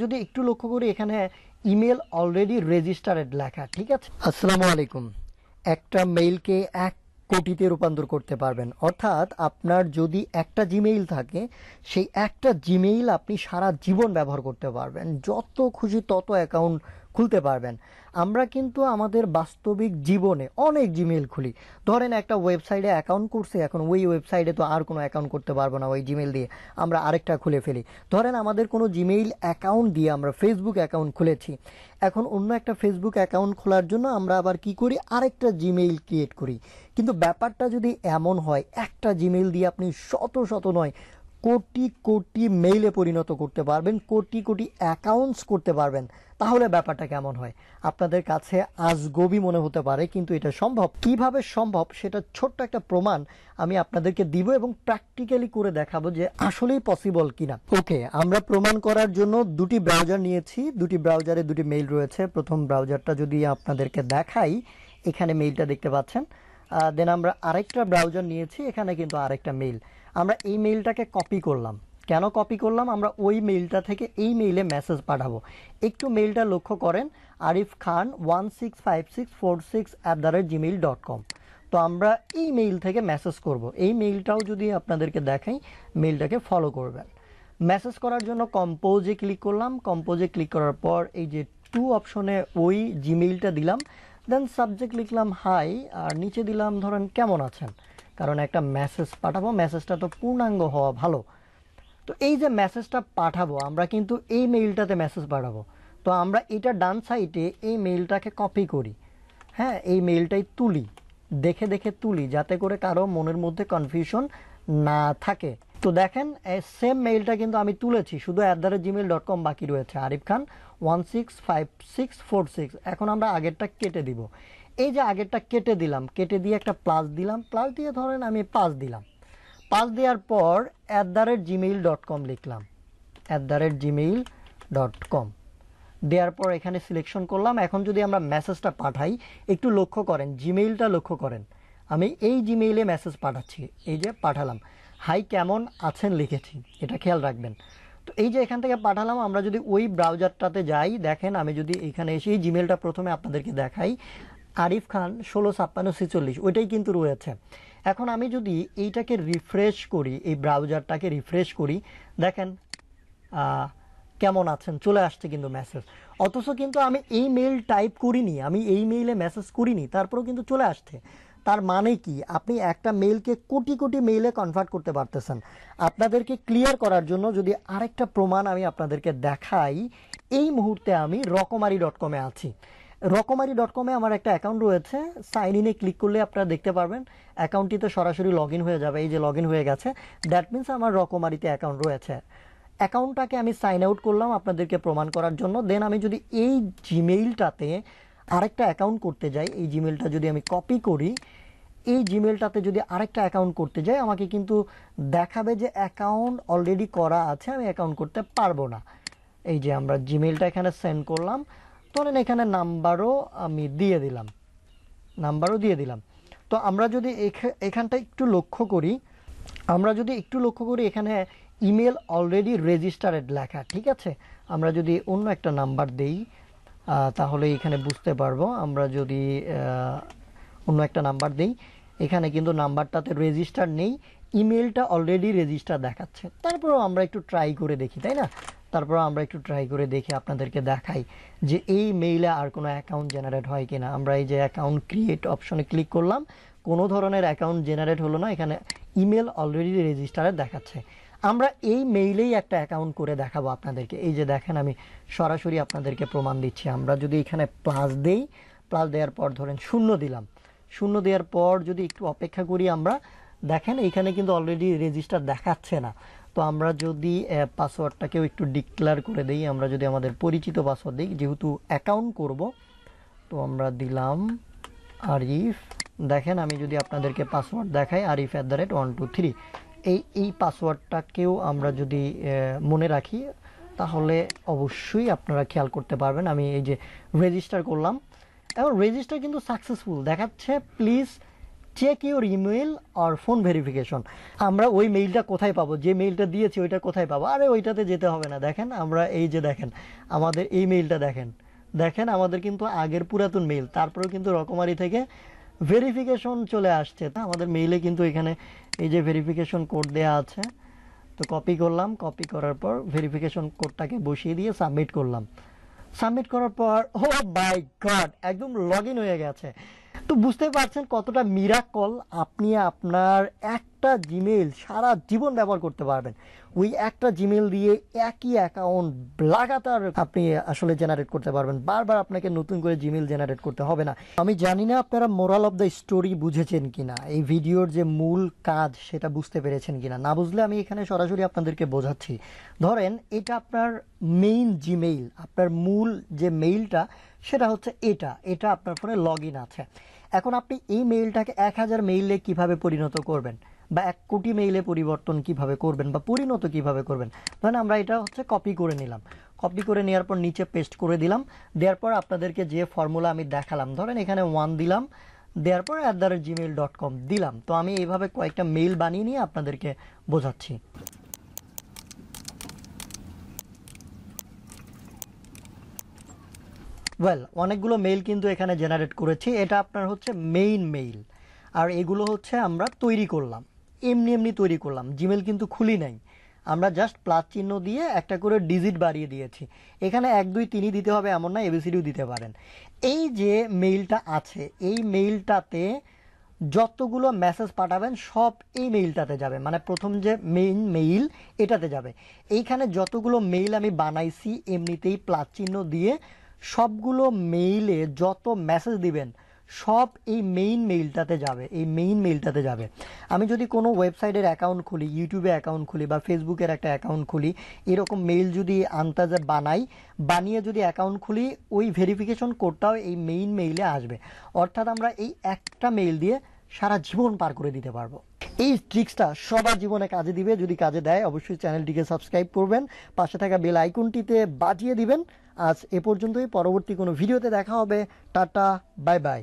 যদি একটু লক্ষ্য করি এখানে ইমেল অলরেডি রেজিস্টার্ড লেখা, ঠিক আছে। আসসালামু আলাইকুম। একটা মেইলকে 1 কোটিতে রূপান্তর করতে পারবেন, অর্থাৎ আপনার যদি একটা জিমেইল থাকে সেই একটা জিমেইল আপনি সারা জীবন ব্যবহার করতে পারবেন, যত খুশি তত অ্যাকাউন্ট খুলতে পারবেন। আমরা কিন্তু আমাদের বাস্তবিক জীবনে অনেক জিমেইল খুলি। ধরেন একটা ওয়েবসাইটে অ্যাকাউন্ট করছি, এখন ওই ওয়েবসাইটে তো আর কোনো অ্যাকাউন্ট করতে পারবো না, ওই জিমেইল দিয়ে আমরা আরেকটা খুলে ফেলি। ধরেন আমাদের কোনো জিমেইল অ্যাকাউন্ট দিয়ে আমরা ফেসবুক অ্যাকাউন্ট খুলেছি, এখন অন্য একটা ফেসবুক অ্যাকাউন্ট খোলার জন্য আমরা আবার কি করি, আরেকটা জিমেইল ক্রিয়েট করি। কিন্তু ব্যাপারটা যদি এমন হয় একটা জিমেইল দিয়ে আপনি শত শত নয় কোটি কোটি মেইলে পরিণত করতে পারবেন, কোটি কোটি অ্যাকাউন্টস করতে পারবেন, তাহলে ব্যাপারটা কেমন হয়? আপনাদের কাছে আজগবি মনে হতে পারে, কিন্তু এটা সম্ভব। কিভাবে সম্ভব সেটা ছোট্ট একটা প্রমাণ আমি আপনাদেরকে দিব এবং প্র্যাকটিক্যালি করে দেখাবো যে আসলেই পসিবল কিনা। ওকে, আমরা প্রমাণ করার জন্য দুটি ব্রাউজার নিয়েছি, দুটি ব্রাউজারে দুটি মেইল রয়েছে। প্রথম ব্রাউজারটা যদি আপনাদেরকে দেখাই, এখানে মেইলটা দেখতে পাচ্ছেন। দেন আমরা আরেকটা ব্রাউজার নিয়েছি, এখানে কিন্তু আরেকটা মেইল। আমরা এই মেইলটাকে কপি করলাম। কেন কপি করলাম? আমরা ওই মেইলটা থেকে এই মেইলে মেসেজ পাঠাবো। একটু মেইলটা লক্ষ্য করেন, arifkhan165646@gmail.com। তো আমরা এই মেইল থেকে মেসেজ করব। এই মেইলটাও যদি আপনাদেরকে দেখাই, মেইলটাকে ফলো করবেন। মেসেজ করার জন্য কম্পোজে ক্লিক করলাম। কম্পোজে ক্লিক করার পর এই যে টু অপশনে ওই জিমেইলটা দিলাম। দেন সাবজেক্ট লিখলাম হাই, আর নিচে দিলাম ধরেন কেমন আছেন, কারণ একটা মেসেজ পাঠাবো, মেসেজটা তো পূর্ণাঙ্গ হওয়া ভালো। তো এই যে মেসেজটা পাঠাবো, আমরা কিন্তু এই মেইলটাতে মেসেজ পাঠাবো। তো আমরা এটা ডান সাইডে এই মেইলটাকে কপি করি, হ্যাঁ, এই মেইলটাই তুলি, দেখে দেখে তুলি, যাতে করে কারো মনের মধ্যে কনফিউশন না থাকে। তো দেখেন সেম মেইলটা কিন্তু আমি তুলেছি, শুধু @gmail.com বাকি রয়েছে, arifkhan165646। এখন আমরা আগেরটা কেটে দিব। এই যে আগেরটা কেটে দিলাম, কেটে দিয়ে একটা প্লাস দিলাম, প্লাস দিয়ে ধরেন আমি 5 দিলাম। 5 দেওয়ার পর @gmail.com লিখলাম, @gmail.com দেওয়ার পর এখানে সিলেকশন করলাম। এখন যদি আমরা মেসেজটা পাঠাই, একটু লক্ষ্য করেন, জিমেইলটা লক্ষ্য করেন, আমি এই জিমেইলে মেসেজ পাঠাচ্ছি। এই যে পাঠালাম, হাই কেমন আছেন লিখেছি, এটা খেয়াল রাখবেন। তো এই যে এখান থেকে পাঠালাম, আমরা যদি ওই ব্রাউজারটাতে যাই, দেখেন আমি যদি এখানে এসে এই জিমেইলটা প্রথমে আপনাদেরকে দেখাই, আরিফ খান 165646, ওইটাই কিন্তু রয়েছে। এখন আমি যদি এইটাকে রিফ্রেশ করি, এই ব্রাউজারটাকে রিফ্রেশ করি, দেখেন কেমন আছেন চলে আসছে কিন্তু মেসেজ। অথচ কিন্তু আমি এই মেইল টাইপ করিনি, আমি এই মেইলে মেসেজ করিনি, তারপরেও কিন্তু চলে আসছে। তার মানে কি, আপনি একটা মেইলকে কোটি কোটি মেইলে কনভার্ট করতে পারতেছেন। আপনাদেরকে ক্লিয়ার করার জন্য যদি আরেকটা প্রমাণ আমি আপনাদেরকে দেখাই, এই মুহূর্তে আমি রকমারি.com-এ আছি। রকমারি.com-এ আমার একটা অ্যাকাউন্ট রয়েছে, সাইন ইনে ক্লিক করলে আপনারা দেখতে পারবেন অ্যাকাউন্টটিতে সরাসরি লগ ইন হয়ে যাবে। এই যে লগ ইন হয়ে গেছে, দ্যাট মিনস আমার রকমারিতে অ্যাকাউন্ট রয়েছে। অ্যাকাউন্টটাকে আমি সাইন আউট করলাম আপনাদেরকে প্রমাণ করার জন্য। দেন আমি যদি এই জিমেইলটাতে আরেকটা অ্যাকাউন্ট করতে যাই, এই জিমেইলটা যদি আমি কপি করি, এই জিমেইলটাতে যদি আরেকটা অ্যাকাউন্ট করতে যাই, আমাকে কিন্তু দেখাবে যে অ্যাকাউন্ট অলরেডি করা আছে, আমি অ্যাকাউন্ট করতে পারবো না। এই যে আমরা জিমেইলটা এখানে সেন্ড করলাম, ধরেন এখানে নাম্বারও আমি দিয়ে দিলাম, নাম্বারও দিয়ে দিলাম। তো আমরা যদি এখানটা একটু লক্ষ্য করি, আমরা যদি একটু লক্ষ্য করি, এখানে ইমেল অলরেডি রেজিস্টার্ড লেখা, ঠিক আছে। আমরা যদি অন্য একটা নাম্বার দেই তাহলে এখানে বুঝতে পারবো। আমরা যদি অন্য একটা নাম্বার দেই, এখানে কিন্তু নাম্বারটাতে রেজিস্টার নেই, ইমেলটা অলরেডি রেজিস্টার দেখাচ্ছে। তারপরেও আমরা একটু ট্রাই করে দেখি, তাই না? তারপর আমরা একটু ট্রাই করে দেখি, আপনাদেরকে দেখাই যে এই মেইলে আর কোনো অ্যাকাউন্ট জেনারেট হয় কিনা। আমরা এই যে অ্যাকাউন্ট ক্রিয়েট অপশনে ক্লিক করলাম, কোনো ধরনের অ্যাকাউন্ট জেনারেট হলো না, এখানে ইমেল অলরেডি রেজিস্টারে দেখাচ্ছে। আমরা এই মেইলেই একটা অ্যাকাউন্ট করে দেখাবো আপনাদেরকে। এই যে দেখেন আমি সরাসরি আপনাদেরকে প্রমাণ দিচ্ছি। আমরা যদি এখানে প্লাস দেই, প্লাস দেওয়ার পর ধরেন 0 দিলাম, 0 দেওয়ার পর যদি একটু অপেক্ষা করি, আমরা দেখেন এখানে কিন্তু অলরেডি রেজিস্টার দেখাচ্ছে না। তো আমরা যদি পাসওয়ার্ডটাকেও একটু ডিক্লেয়ার করে দিই, আমরা যদি আমাদের পরিচিত পাসওয়ার্ড দিই, যেহেতু অ্যাকাউন্ট করব, তো আমরা দিলাম আরিফ। দেখেন আমি যদি আপনাদেরকে পাসওয়ার্ড দেখাই, arif@123, এই পাসওয়ার্ডটাকেও আমরা যদি মনে রাখি, তাহলে অবশ্যই আপনারা খেয়াল করতে পারবেন। আমি এই যে রেজিস্টার করলাম, এবং রেজিস্টার কিন্তু সাকসেসফুল দেখাচ্ছে, প্লিজ চেক ইউর ইমেল আর ফোন ভেরিফিকেশন। আমরা ওই মেইলটা কোথায় পাবো, যে মেইলটা দিয়েছি ওইটা কোথায় পাবো? আরে ওইটাতে যেতে হবে না, দেখেন আমরা এই যে দেখেন আমাদের এই মেইলটা দেখেন, দেখেন আমাদের কিন্তু আগের পুরাতন মেইল, তারপরেও কিন্তু রকমারি থেকে ভেরিফিকেশন চলে আসছে। আমাদের মেইলে কিন্তু এখানে এই যে ভেরিফিকেশন কোড দেওয়া আছে, তো কপি করলাম, কপি করার পর ভেরিফিকেশন কোডটাকে বসিয়ে দিয়ে সাবমিট করলাম। সাবমিট করার পর ও মাই গড, একদম লগ ইন হয়ে গেছে। তো বুঝতে পারছেন কতটা মিরাকল, আপনি আপনার একটা জিমেইল সারা জীবন ব্যবহার করতে পারবেন। ওই একটা জিমেইল দিয়ে একই অ্যাকাউন্ট লাগাতার আপনি আসলে জেনারেট করতে পারবেন, বারবার আপনাকে নতুন করে জিমেইল জেনারেট করতে হবে না। আমি জানি না আপনারা মোরাল অফ দ্য স্টোরি বুঝেছেন কিনা, এই ভিডিওর যে মূল কাজ সেটা বুঝতে পেরেছেন কিনা। না বুঝলে আমি এখানে সরাসরি আপনাদেরকে বোঝাচ্ছি। ধরেন এটা আপনার মেইন জিমেইল, আপনার মূল যে মেইলটা সেটা হচ্ছে এটা, এটা আপনার ফোনে লগ ইন আছে। এখন আপনি এই মেইলটাকে 1000 মেইলে কিভাবে পরিণত করবেন, বা 1 কোটি মেইলে পরিবর্তন কিভাবে করবেন, বা পরিণত কিভাবে করবেন। ধরেন আমরা এটা হচ্ছে কপি করে নিলাম, কপি করে নেওয়ার পর নিচে পেস্ট করে দিলাম, দেওয়ার পর আপনাদেরকে যে ফর্মুলা আমি দেখালাম, ধরেন এখানে 1 দিলাম, দেওয়ার পর @gmail.com দিলাম। তো আমি এইভাবে কয়েকটা মেইল বানিয়ে নিয়ে আপনাদেরকে বোঝাচ্ছি। ওয়েল, অনেকগুলো মেইল কিন্তু এখানে জেনারেট করেছি, এটা আপনার হচ্ছে মেইন মেইল। আর এগুলো হচ্ছে আমরা তৈরি করলাম, এমনি এমনি তৈরি করলাম, জিমেল কিন্তু খুলি নাই, আমরা জাস্ট প্লাস চিহ্ন দিয়ে একটা করে ডিজিট বাড়িয়ে দিয়েছি। এখানে 1 2 3 দিতে হবে এমন না, এবিসিডিও দিতে পারেন। এই যে মেইলটা আছে, এই মেইলটাতে যতগুলো মেসেজ পাঠাবেন সব এই মেইলটাতে যাবে, মানে প্রথম যে মেইন মেইল এটাতে যাবে। এইখানে যতগুলো মেইল আমি বানাইছি এমনিতেই প্লাস চিহ্ন দিয়ে সবগুলো মেইলে যত মেসেজ দিবেন সব এই মেইন মেইলটাতে যাবে, এই মেইন মেইলটাতে যাবে। আমি যদি কোনো ওয়েবসাইটের অ্যাকাউন্ট খুলি, ইউটিউবে অ্যাকাউন্ট খুলি, বা ফেসবুকের একটা অ্যাকাউন্ট খুলি, এরকম মেইল যদি আন্দাজে বানিয়ে যদি অ্যাকাউন্ট খুলি, ওই ভেরিফিকেশন কোডটাও এই মেইন মেইলে আসবে। অর্থাৎ আমরা এই একটা মেইল দিয়ে সারা জীবন পার করে দিতে পারবো। এই ট্রিক্সটা সবার জীবনে কাজে দিবে। যদি কাজে দেয় অবশ্যই চ্যানেলটিকে সাবস্ক্রাইব করবেন, পাশে থাকা বেল আইকনটিতে বাজিয়ে দিবেন। আজ এ পর্যন্তই, পরবর্তী কোনো ভিডিওতে দেখা হবে। Tata, bye bye.